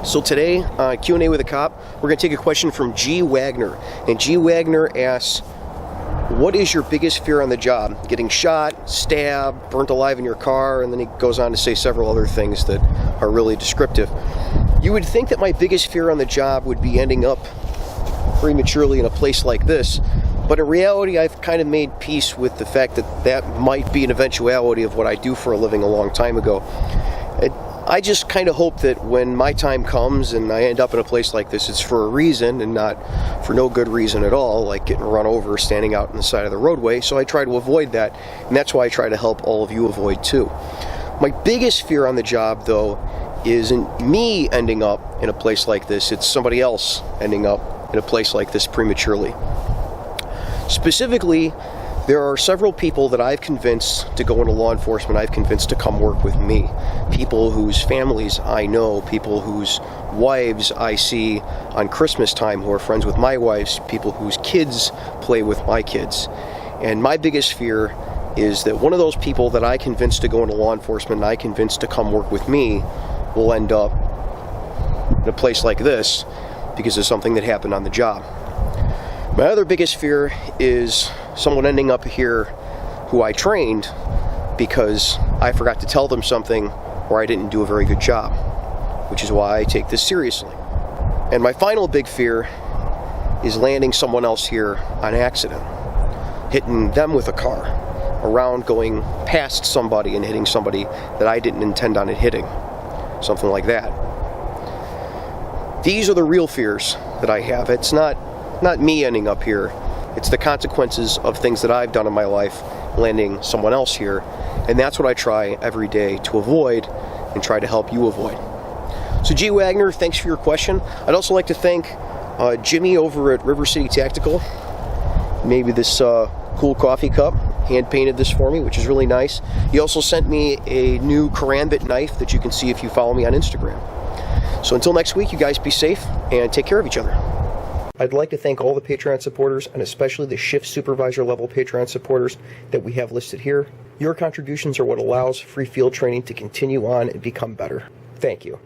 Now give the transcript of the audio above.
So today, Q&A with a cop, we're going to take a question from G. Wagner. And G. Wagner asks, what is your biggest fear on the job? Getting shot, stabbed, burnt alive in your car, and then he goes on to say several other things that are really descriptive. You would think that my biggest fear on the job would be ending up prematurely in a place like this, but in reality I've kind of made peace with the fact that that might be an eventuality of what I do for a living a long time ago. I just kind of hope that when my time comes and I end up in a place like this, it's for a reason and not for no good reason at all, like getting run over standing out on the side of the roadway. So I try to avoid that, and that's why I try to help all of you avoid too. My biggest fear on the job, though, isn't me ending up in a place like this. It's somebody else ending up in a place like this prematurely. Specifically, there are several people that I've convinced to go into law enforcement, I've convinced to come work with me. People whose families I know, people whose wives I see on Christmas time who are friends with my wives, people whose kids play with my kids. And my biggest fear is that one of those people that I convinced to go into law enforcement and I convinced to come work with me will end up in a place like this because of something that happened on the job. My other biggest fear is someone ending up here who I trained because I forgot to tell them something or I didn't do a very good job, which is why I take this seriously. And my final big fear is landing someone else here on accident, hitting them with a car, around going past somebody and hitting somebody that I didn't intend on it hitting, something like that. These are the real fears that I have. It's not me ending up here. It's the consequences of things that I've done in my life landing someone else here, and that's what I try every day to avoid and try to help you avoid. So G. Wagner, thanks for your question. I'd also like to thank Jimmy over at River City Tactical. Maybe this cool coffee cup, hand painted this for me, which is really nice. He also sent me a new karambit knife that you can see if you follow me on Instagram. So until next week, you guys be safe and take care of each other. I'd like to thank all the Patreon supporters, and especially the shift supervisor level Patreon supporters that we have listed here. Your contributions are what allows free field training to continue on and become better. Thank you.